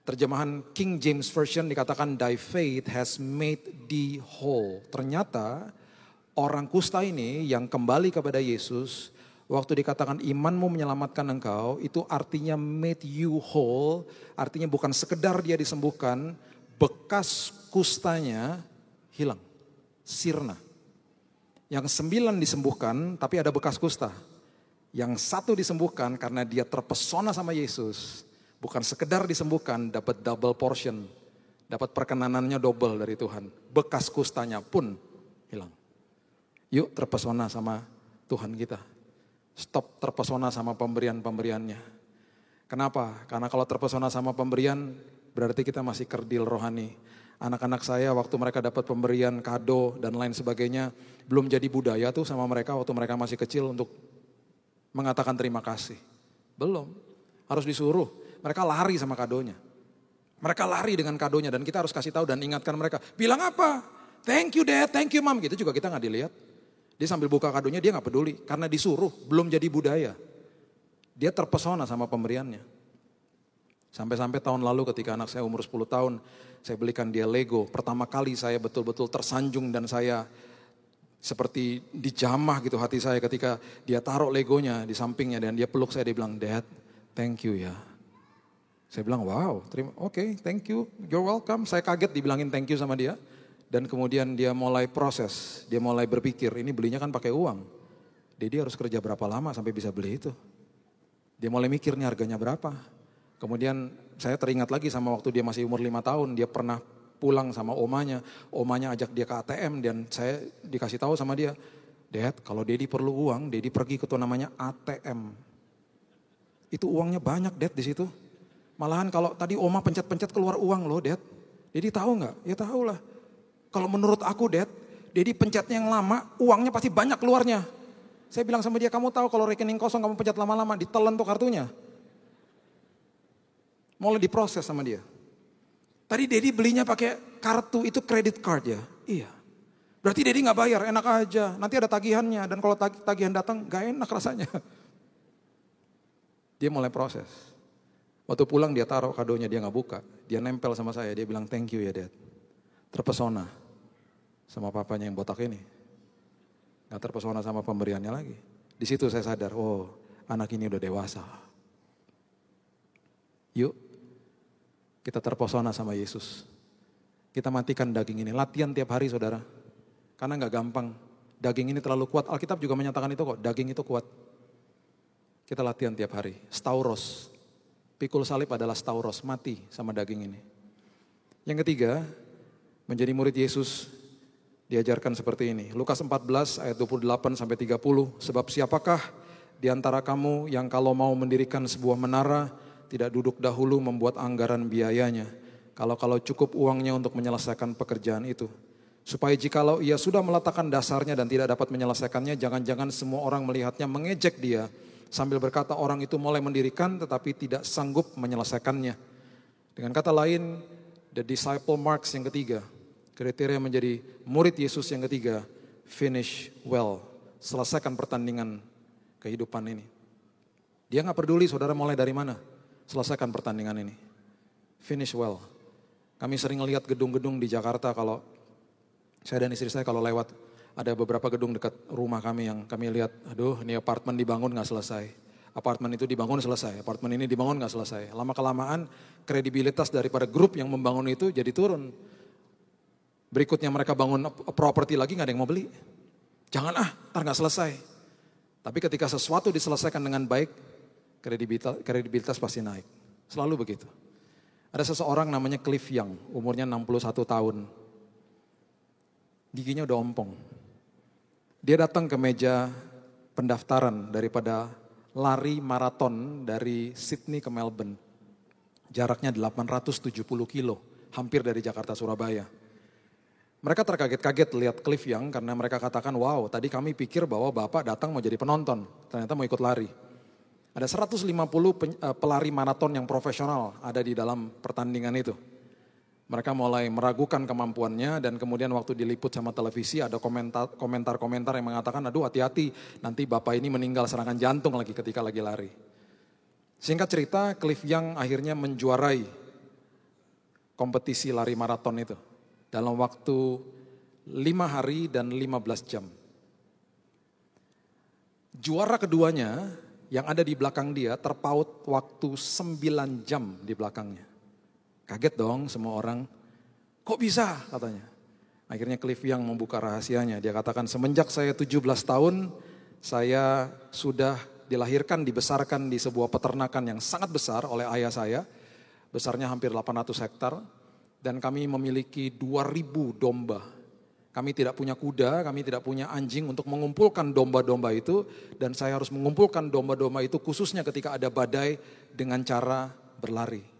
Terjemahan King James Version dikatakan thy faith has made thee whole. Ternyata orang kusta ini yang kembali kepada Yesus, waktu dikatakan imanmu menyelamatkan engkau, itu artinya made you whole, artinya bukan sekedar dia disembuhkan, bekas kustanya hilang, sirna. Yang 9 disembuhkan, tapi ada bekas kusta. Yang 1 disembuhkan karena dia terpesona sama Yesus. Bukan sekedar disembuhkan, dapat double portion. Dapat perkenanannya double dari Tuhan. Bekas kustanya pun hilang. Yuk terpesona sama Tuhan kita. Stop terpesona sama pemberian-pemberiannya. Kenapa? Karena kalau terpesona sama pemberian, berarti kita masih kerdil rohani. Anak-anak saya waktu mereka dapat pemberian, kado dan lain sebagainya, belum jadi budaya tuh sama mereka waktu mereka masih kecil untuk mengatakan terima kasih. Belum, harus disuruh. Mereka lari sama kadonya. Mereka lari dengan kadonya dan kita harus kasih tahu dan ingatkan mereka. Bilang apa? Thank you dad, thank you mom. Gitu juga kita gak dilihat. Dia sambil buka kadonya dia gak peduli. Karena disuruh, belum jadi budaya. Dia terpesona sama pemberiannya. Sampai-sampai tahun lalu ketika anak saya umur 10 tahun, saya belikan dia Lego. Pertama kali saya betul-betul tersanjung dan saya seperti dijamah gitu hati saya ketika dia taruh Legonya di sampingnya dan dia peluk saya, dia bilang, Dad, thank you ya. Saya bilang, wow, oke, thank you, you're welcome. Saya kaget dibilangin thank you sama dia. Dan kemudian dia mulai proses, dia mulai berpikir, ini belinya kan pakai uang. Dedi harus kerja berapa lama sampai bisa beli itu. Dia mulai mikir nih harganya berapa. Kemudian saya teringat lagi sama waktu dia masih umur 5 tahun, dia pernah pulang sama omanya ajak dia ke ATM dan saya dikasih tahu sama dia, Dad, kalau Dedi perlu uang, Dedi pergi ke tuh namanya ATM. Itu uangnya banyak, Dad, di situ. Malahan kalau tadi oma pencet-pencet keluar uang loh, Dad. Dedi tahu nggak? Ya tahu lah. Kalau menurut aku, Dad, Dedi pencetnya yang lama, uangnya pasti banyak keluarnya. Saya bilang sama dia, kamu tahu kalau rekening kosong kamu pencet lama-lama, ditelan tuh kartunya. Mulai diproses sama dia. Tadi Dedi belinya pakai kartu, itu credit card ya? Iya. Berarti Dedi gak bayar, enak aja. Nanti ada tagihannya, dan kalau tagihan datang gak enak rasanya. Dia mulai proses. Waktu pulang dia taruh kadonya, dia gak buka. Dia nempel sama saya, dia bilang thank you ya Dad. Terpesona sama papanya yang botak ini. Gak terpesona sama pemberiannya lagi. Di situ saya sadar, oh anak ini udah dewasa. Yuk, kita terpesona sama Yesus. Kita matikan daging ini. Latihan tiap hari saudara. Karena gak gampang. Daging ini terlalu kuat. Alkitab juga menyatakan itu kok. Daging itu kuat. Kita latihan tiap hari. Stauros. Pikul salib adalah stauros. Mati sama daging ini. Yang ketiga, menjadi murid Yesus diajarkan seperti ini. Lukas 14 ayat 28 sampai 30. Sebab siapakah di antara kamu yang kalau mau mendirikan sebuah menara tidak duduk dahulu membuat anggaran biayanya. Kalau cukup uangnya untuk menyelesaikan pekerjaan itu. Supaya jikalau ia sudah meletakkan dasarnya dan tidak dapat menyelesaikannya, jangan-jangan semua orang melihatnya mengejek dia. Sambil berkata orang itu mulai mendirikan tetapi tidak sanggup menyelesaikannya. Dengan kata lain, the disciple marks yang ketiga. Kriteria menjadi murid Yesus yang ketiga, finish well. Selesaikan pertandingan kehidupan ini. Dia gak peduli saudara mulai dari mana. Selesaikan pertandingan ini. Finish well. Kami sering lihat gedung-gedung di Jakarta kalau saya dan istri saya kalau lewat ada beberapa gedung dekat rumah kami yang kami lihat, aduh ini apartemen dibangun gak selesai. Apartemen itu dibangun selesai, apartemen ini dibangun gak selesai. Lama-kelamaan kredibilitas daripada grup yang membangun itu jadi turun. Berikutnya mereka bangun properti lagi gak ada yang mau beli. Jangan ntar gak selesai. Tapi ketika sesuatu diselesaikan dengan baik, kredibilitas pasti naik. Selalu begitu. Ada seseorang namanya Cliff Young, umurnya 61 tahun. Giginya udah ompong. Dia datang ke meja pendaftaran daripada lari maraton dari Sydney ke Melbourne. Jaraknya 870 kilo, hampir dari Jakarta Surabaya. Mereka terkaget-kaget lihat Cliff Young karena mereka katakan, wow tadi kami pikir bahwa Bapak datang mau jadi penonton, ternyata mau ikut lari. Ada 150 pelari maraton yang profesional ada di dalam pertandingan itu. Mereka mulai meragukan kemampuannya dan kemudian waktu diliput sama televisi ada komentar-komentar yang mengatakan, aduh hati-hati nanti Bapak ini meninggal serangan jantung lagi ketika lagi lari. Singkat cerita, Cliff Young akhirnya menjuarai kompetisi lari maraton itu dalam waktu 5 hari dan 15 jam. Juara keduanya yang ada di belakang dia terpaut waktu 9 jam di belakangnya. Kaget dong semua orang. Kok bisa katanya. Akhirnya Cliff Young membuka rahasianya. Dia katakan semenjak saya 17 tahun saya sudah dilahirkan, dibesarkan di sebuah peternakan yang sangat besar oleh ayah saya. Besarnya hampir 800 hektar. Dan kami memiliki 2000 domba. Kami tidak punya kuda, kami tidak punya anjing untuk mengumpulkan domba-domba itu. Dan saya harus mengumpulkan domba-domba itu khususnya ketika ada badai dengan cara berlari.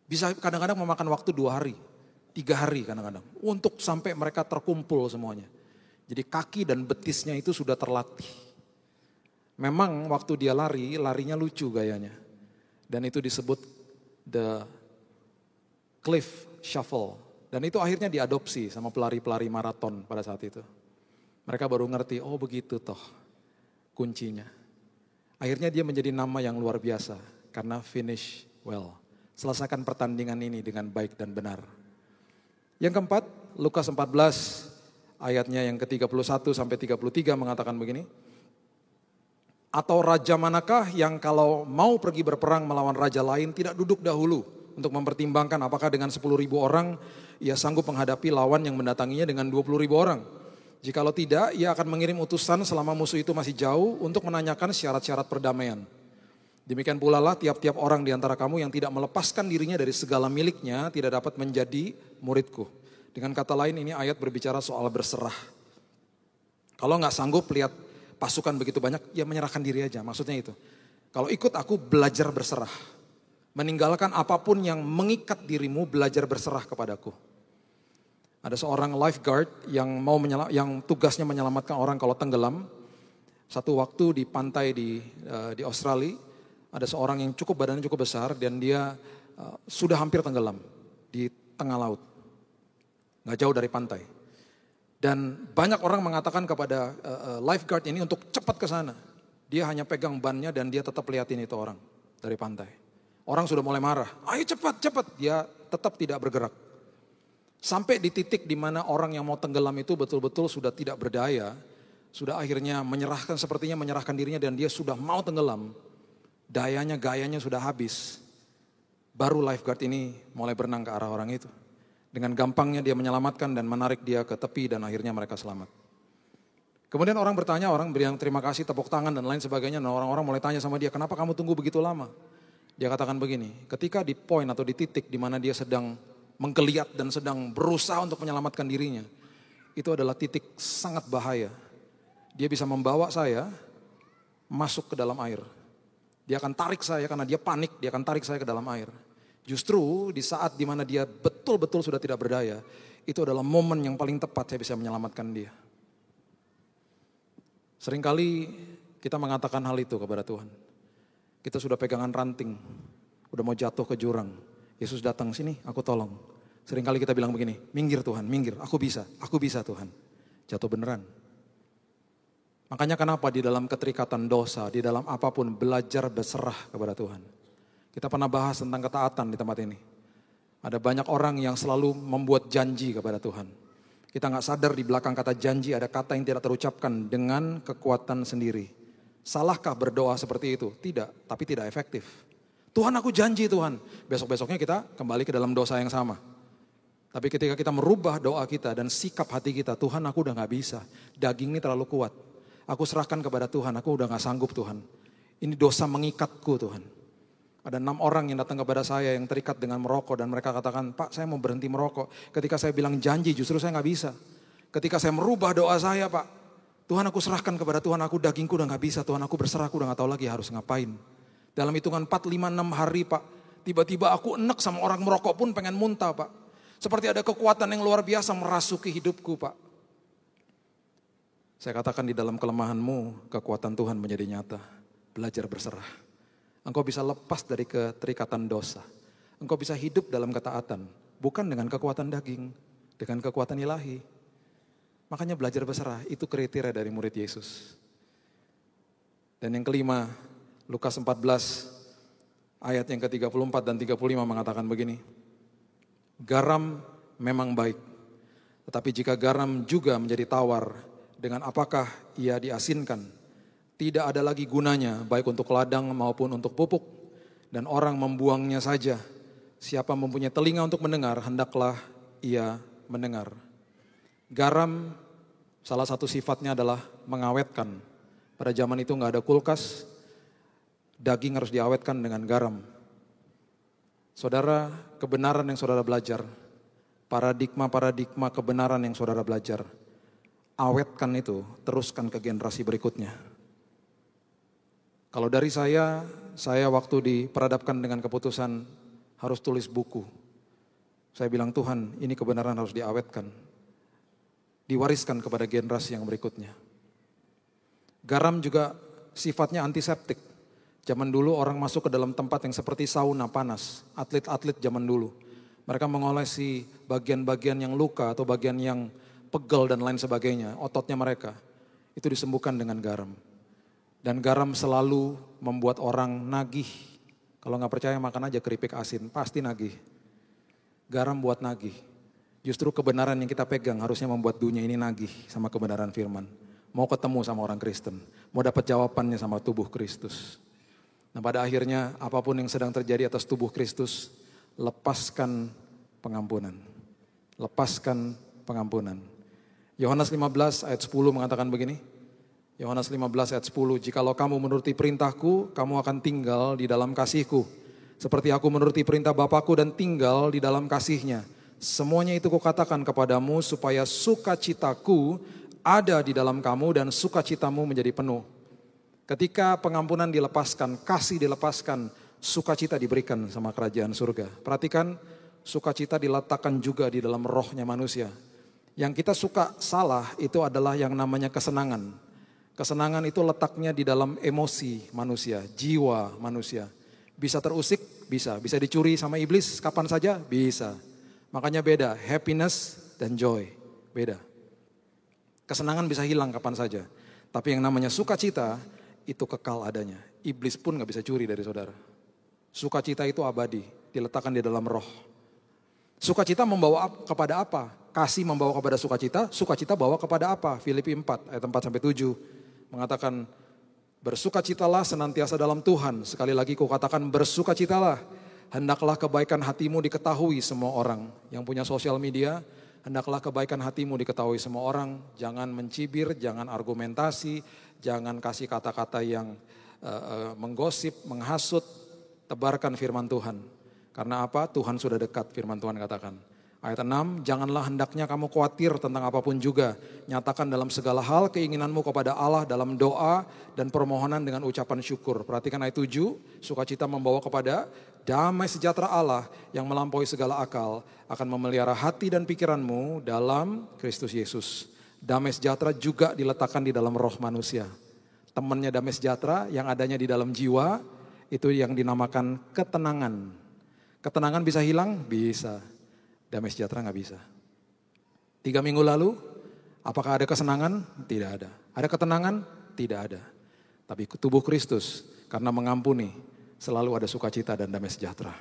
Bisa kadang-kadang memakan waktu 2 hari, 3 hari kadang-kadang. Untuk sampai mereka terkumpul semuanya. Jadi kaki dan betisnya itu sudah terlatih. Memang waktu dia lari, larinya lucu gayanya. Dan itu disebut the Cliff Shuffle. Dan itu akhirnya diadopsi sama pelari-pelari maraton pada saat itu. Mereka baru ngerti, oh begitu toh kuncinya. Akhirnya dia menjadi nama yang luar biasa karena finish well. Selesaikan pertandingan ini dengan baik dan benar. Yang keempat, Lukas 14 ayatnya yang ke-31 sampai 33 mengatakan begini. Atau raja manakah yang kalau mau pergi berperang melawan raja lain tidak duduk dahulu untuk mempertimbangkan apakah dengan 10.000 orang ia sanggup menghadapi lawan yang mendatanginya dengan 20.000 orang. Jikalau tidak, ia akan mengirim utusan selama musuh itu masih jauh untuk menanyakan syarat-syarat perdamaian. Demikian pula lah tiap-tiap orang di antara kamu yang tidak melepaskan dirinya dari segala miliknya tidak dapat menjadi muridku. Dengan kata lain ini ayat berbicara soal berserah. Kalau nggak sanggup lihat pasukan begitu banyak, ya menyerahkan diri aja, maksudnya itu. Kalau ikut aku belajar berserah. Meninggalkan apapun yang mengikat dirimu, belajar berserah kepadaku. Ada seorang lifeguard yang yang tugasnya menyelamatkan orang kalau tenggelam. Satu waktu di pantai di Australia, ada seorang yang badannya cukup besar dan dia sudah hampir tenggelam di tengah laut. Nggak jauh dari pantai. Dan banyak orang mengatakan kepada lifeguard ini untuk cepat ke sana. Dia hanya pegang bannya dan dia tetap liatin itu orang dari pantai. Orang sudah mulai marah, ayo cepat. Dia tetap tidak bergerak. Sampai di titik di mana orang yang mau tenggelam itu betul-betul sudah tidak berdaya. Sudah akhirnya sepertinya menyerahkan dirinya dan dia sudah mau tenggelam. Gayanya sudah habis. Baru lifeguard ini mulai berenang ke arah orang itu. Dengan gampangnya dia menyelamatkan dan menarik dia ke tepi dan akhirnya mereka selamat. Kemudian orang bertanya, orang beri terima kasih, tepuk tangan dan lain sebagainya. Nah orang-orang mulai tanya sama dia, kenapa kamu tunggu begitu lama? Dia katakan begini, ketika di poin atau di titik di mana dia sedang menggeliat dan sedang berusaha untuk menyelamatkan dirinya. Itu adalah titik sangat bahaya. Dia bisa membawa saya masuk ke dalam air. Dia akan tarik saya karena dia panik, dia akan tarik saya ke dalam air. Justru di saat dimana dia betul-betul sudah tidak berdaya, itu adalah momen yang paling tepat saya bisa menyelamatkan dia. Seringkali kita mengatakan hal itu kepada Tuhan. Kita sudah pegangan ranting, udah mau jatuh ke jurang. Yesus datang sini, aku tolong. Seringkali kita bilang begini, minggir Tuhan, minggir, aku bisa Tuhan. Jatuh beneran. Makanya kenapa di dalam keterikatan dosa, di dalam apapun belajar berserah kepada Tuhan. Kita pernah bahas tentang ketaatan di tempat ini. Ada banyak orang yang selalu membuat janji kepada Tuhan. Kita gak sadar di belakang kata janji ada kata yang tidak terucapkan dengan kekuatan sendiri. Salahkah berdoa seperti itu? Tidak, tapi tidak efektif. Tuhan aku janji Tuhan. Besok-besoknya kita kembali ke dalam dosa yang sama. Tapi ketika kita merubah doa kita dan sikap hati kita, Tuhan aku udah gak bisa. Daging ini terlalu kuat. Aku serahkan kepada Tuhan, aku udah gak sanggup Tuhan. Ini dosa mengikatku Tuhan. Ada 6 orang yang datang kepada saya yang terikat dengan merokok dan mereka katakan, Pak saya mau berhenti merokok. Ketika saya bilang janji justru saya gak bisa. Ketika saya merubah doa saya Pak, Tuhan aku serahkan kepada Tuhan, aku dagingku udah gak bisa, Tuhan aku berserah, aku udah gak tahu lagi harus ngapain. Dalam hitungan 4, 5, 6 hari Pak, tiba-tiba aku enek sama orang merokok pun pengen muntah Pak. Seperti ada kekuatan yang luar biasa merasuki hidupku Pak. Saya katakan di dalam kelemahanmu, kekuatan Tuhan menjadi nyata. Belajar berserah. Engkau bisa lepas dari keterikatan dosa. Engkau bisa hidup dalam ketaatan. Bukan dengan kekuatan daging. Dengan kekuatan ilahi. Makanya belajar berserah. Itu kriteria dari murid Yesus. Dan yang kelima. Lukas 14. Ayat yang ke-34 dan 35 mengatakan begini. Garam memang baik. Tetapi jika garam juga menjadi tawar. Dengan apakah ia diasinkan? Tidak ada lagi gunanya baik untuk ladang maupun untuk pupuk. Dan orang membuangnya saja. Siapa mempunyai telinga untuk mendengar, hendaklah ia mendengar. Garam salah satu sifatnya adalah mengawetkan. Pada zaman itu gak ada kulkas. Daging harus diawetkan dengan garam. Saudara, kebenaran yang saudara belajar. Paradigma kebenaran yang saudara belajar. Awetkan itu, teruskan ke generasi berikutnya. Kalau dari saya waktu diperadabkan dengan keputusan harus tulis buku. Saya bilang Tuhan ini kebenaran harus diawetkan. Diwariskan kepada generasi yang berikutnya. Garam juga sifatnya antiseptik. Zaman dulu orang masuk ke dalam tempat yang seperti sauna panas. Atlet-atlet zaman dulu. Mereka mengolesi bagian-bagian yang luka atau bagian yang pegel dan lain sebagainya. Ototnya mereka. Itu disembuhkan dengan garam. Dan garam selalu membuat orang nagih. Kalau gak percaya makan aja keripik asin, pasti nagih. Garam buat nagih. Justru kebenaran yang kita pegang harusnya membuat dunia ini nagih sama kebenaran firman. mau ketemu sama orang Kristen, mau dapat jawabannya sama tubuh Kristus. Nah pada akhirnya apapun yang sedang terjadi atas tubuh Kristus, lepaskan pengampunan. Lepaskan pengampunan. Yohanes 15 ayat 10 mengatakan begini. Yohanes 15 ayat 10, jikalau kamu menuruti perintahku, kamu akan tinggal di dalam kasihku. Seperti aku menuruti perintah Bapakku dan tinggal di dalam kasihnya. Semuanya itu kukatakan kepadamu supaya sukacitaku ada di dalam kamu dan sukacitamu menjadi penuh. Ketika pengampunan dilepaskan, kasih dilepaskan, sukacita diberikan sama kerajaan surga. Perhatikan, sukacita diletakkan juga di dalam rohnya manusia. Yang kita suka salah itu adalah yang namanya kesenangan. Kesenangan itu letaknya di dalam emosi manusia, jiwa manusia. Bisa terusik, bisa dicuri sama iblis kapan saja, bisa. Makanya beda, happiness dan joy, beda. Kesenangan bisa hilang kapan saja. Tapi yang namanya sukacita itu kekal adanya. Iblis pun gak bisa curi dari saudara. Sukacita itu abadi, diletakkan di dalam roh. Sukacita membawa kepada apa? Kasih membawa kepada sukacita bawa kepada apa? Filipi 4 ayat 4-7 mengatakan bersukacitalah senantiasa dalam Tuhan. Sekali lagi kukatakan bersukacitalah. Hendaklah kebaikan hatimu diketahui semua orang. Yang punya sosial media, hendaklah kebaikan hatimu diketahui semua orang. Jangan mencibir, jangan argumentasi, jangan kasih kata-kata yang menggosip, menghasut. Tebarkan firman Tuhan. Karena apa? Tuhan sudah dekat, firman Tuhan katakan. Ayat 6, janganlah hendaknya kamu khawatir tentang apapun juga. Nyatakan dalam segala hal keinginanmu kepada Allah dalam doa dan permohonan dengan ucapan syukur. Perhatikan ayat 7, sukacita membawa kepada damai sejahtera Allah yang melampaui segala akal akan memelihara hati dan pikiranmu dalam Kristus Yesus. Damai sejahtera juga diletakkan di dalam roh manusia. Temannya damai sejahtera yang adanya di dalam jiwa itu yang dinamakan ketenangan. Ketenangan bisa hilang? Bisa. Damai sejahtera gak bisa. 3 minggu lalu, apakah ada kesenangan? Tidak ada. Ada ketenangan? Tidak ada. Tapi tubuh Kristus, karena mengampuni, selalu ada sukacita dan damai sejahtera.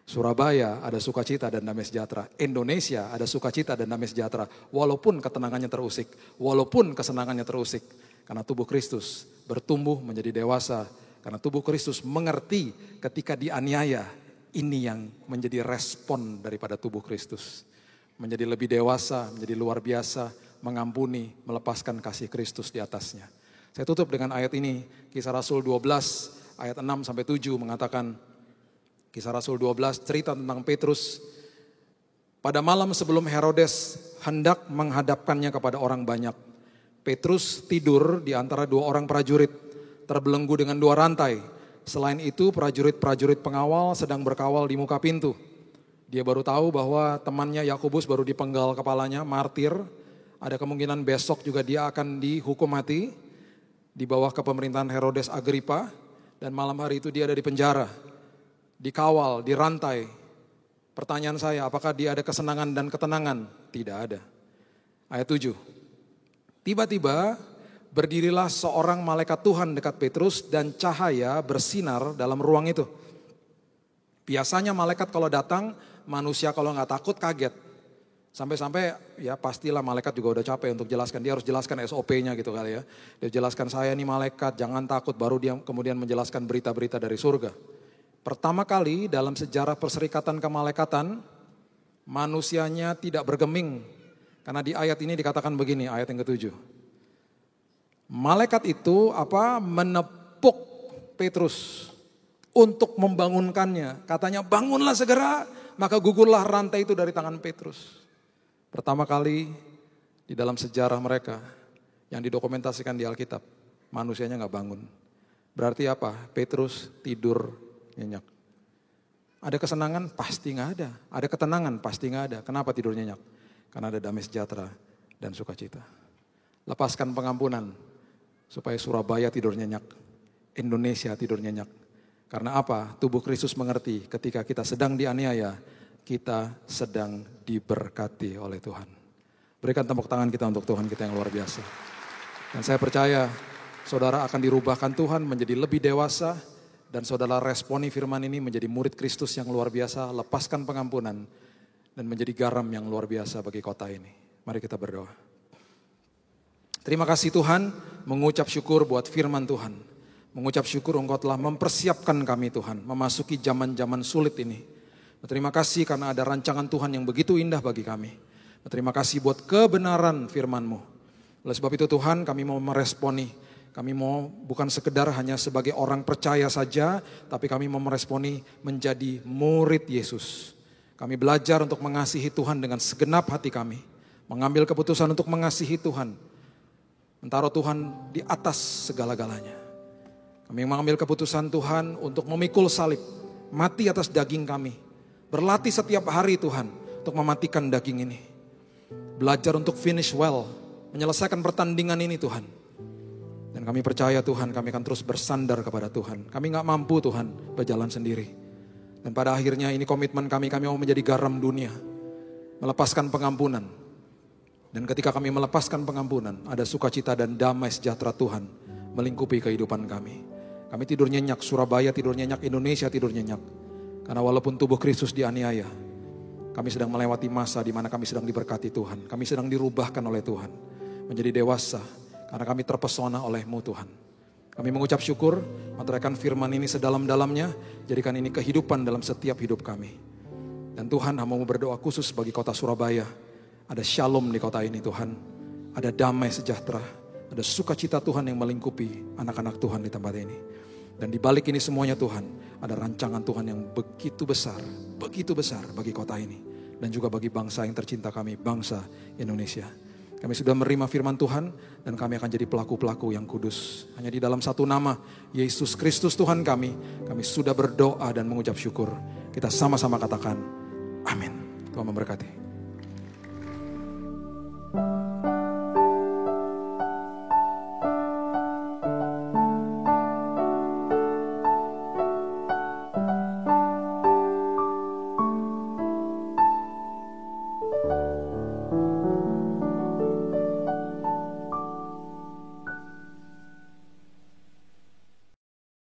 Surabaya ada sukacita dan damai sejahtera. Indonesia ada sukacita dan damai sejahtera. Walaupun ketenangannya terusik, walaupun kesenangannya terusik. Karena tubuh Kristus bertumbuh menjadi dewasa. Karena tubuh Kristus mengerti ketika dianiaya. Ini yang menjadi respon daripada tubuh Kristus. Menjadi lebih dewasa, menjadi luar biasa, mengampuni, melepaskan kasih Kristus di atasnya. Saya tutup dengan ayat ini, Kisah Rasul 12 ayat 6-7 mengatakan, Kisah Rasul 12 cerita tentang Petrus. Pada malam sebelum Herodes hendak menghadapkannya kepada orang banyak, Petrus tidur di antara 2 orang prajurit, terbelenggu dengan 2 rantai. Selain itu prajurit-prajurit pengawal sedang berkawal di muka pintu. Dia baru tahu bahwa temannya Yakobus baru dipenggal kepalanya, martir. Ada kemungkinan besok juga dia akan dihukum mati di bawah kepemerintahan Herodes Agripa. Dan malam hari itu dia ada di penjara, dikawal, dirantai. Pertanyaan saya, apakah dia ada kesenangan dan ketenangan? Tidak ada. Ayat 7. Tiba-tiba berdirilah seorang malaikat Tuhan dekat Petrus dan cahaya bersinar dalam ruang itu. Biasanya malaikat kalau datang, manusia kalau nggak takut kaget. Sampai-sampai ya pastilah malaikat juga udah capek untuk jelaskan. Dia harus jelaskan SOP-nya gitu kali ya. Dia jelaskan saya nih malaikat, jangan takut. Baru dia kemudian menjelaskan berita-berita dari surga. Pertama kali dalam sejarah perserikatan kemalaikatan, manusianya tidak bergeming. Karena di ayat ini dikatakan begini, ayat yang ke-7. Malaikat itu menepuk Petrus untuk membangunkannya. Katanya bangunlah segera, maka gugurlah rantai itu dari tangan Petrus. Pertama kali di dalam sejarah mereka yang didokumentasikan di Alkitab, manusianya gak bangun. Berarti apa? Petrus tidur nyenyak. Ada kesenangan? Pasti gak ada. Ada ketenangan? Pasti gak ada. Kenapa tidur nyenyak? Karena ada damai sejahtera dan sukacita. Lepaskan pengampunan supaya Surabaya tidur nyenyak, Indonesia tidur nyenyak. Karena apa? Tubuh Kristus mengerti ketika kita sedang dianiaya, kita sedang diberkati oleh Tuhan. Berikan tepuk tangan kita untuk Tuhan kita yang luar biasa. Dan saya percaya saudara akan dirubahkan Tuhan menjadi lebih dewasa dan saudara responi firman ini menjadi murid Kristus yang luar biasa, lepaskan pengampunan dan menjadi garam yang luar biasa bagi kota ini. Mari kita berdoa. Terima kasih Tuhan, mengucap syukur buat firman Tuhan. Mengucap syukur Engkau telah mempersiapkan kami Tuhan, memasuki zaman-zaman sulit ini. Terima kasih karena ada rancangan Tuhan yang begitu indah bagi kami. Terima kasih buat kebenaran firman-Mu. Oleh sebab itu Tuhan, kami mau meresponi. Kami mau bukan sekedar hanya sebagai orang percaya saja, tapi kami mau meresponi menjadi murid Yesus. Kami belajar untuk mengasihi Tuhan dengan segenap hati kami. Mengambil keputusan untuk mengasihi Tuhan. Menaruh Tuhan di atas segala-galanya. Kami mengambil keputusan Tuhan untuk memikul salib. Mati atas daging kami. Berlatih setiap hari Tuhan untuk mematikan daging ini. Belajar untuk finish well. Menyelesaikan pertandingan ini Tuhan. Dan kami percaya Tuhan, kami akan terus bersandar kepada Tuhan. Kami gak mampu Tuhan berjalan sendiri. Dan pada akhirnya ini komitmen kami mau menjadi garam dunia. Melepaskan pengampunan. Dan ketika kami melepaskan pengampunan, ada sukacita dan damai sejahtera Tuhan melingkupi kehidupan kami. Kami tidur nyenyak, Surabaya tidur nyenyak, Indonesia tidur nyenyak. Karena walaupun tubuh Kristus dianiaya, kami sedang melewati masa di mana kami sedang diberkati Tuhan. Kami sedang dirubahkan oleh Tuhan. Menjadi dewasa, karena kami terpesona oleh-Mu Tuhan. Kami mengucap syukur, meteraikan firman ini sedalam-dalamnya, jadikan ini kehidupan dalam setiap hidup kami. Dan Tuhan, hamba-Mu berdoa khusus bagi kota Surabaya. Ada shalom di kota ini Tuhan. Ada damai sejahtera. Ada sukacita Tuhan yang melingkupi anak-anak Tuhan di tempat ini. Dan di balik ini semuanya Tuhan, ada rancangan Tuhan yang begitu besar bagi kota ini. Dan juga bagi bangsa yang tercinta kami, bangsa Indonesia. Kami sudah menerima firman Tuhan dan kami akan jadi pelaku-pelaku yang kudus. Hanya di dalam satu nama, Yesus Kristus Tuhan kami sudah berdoa dan mengucap syukur. Kita sama-sama katakan, amin. Tuhan memberkati.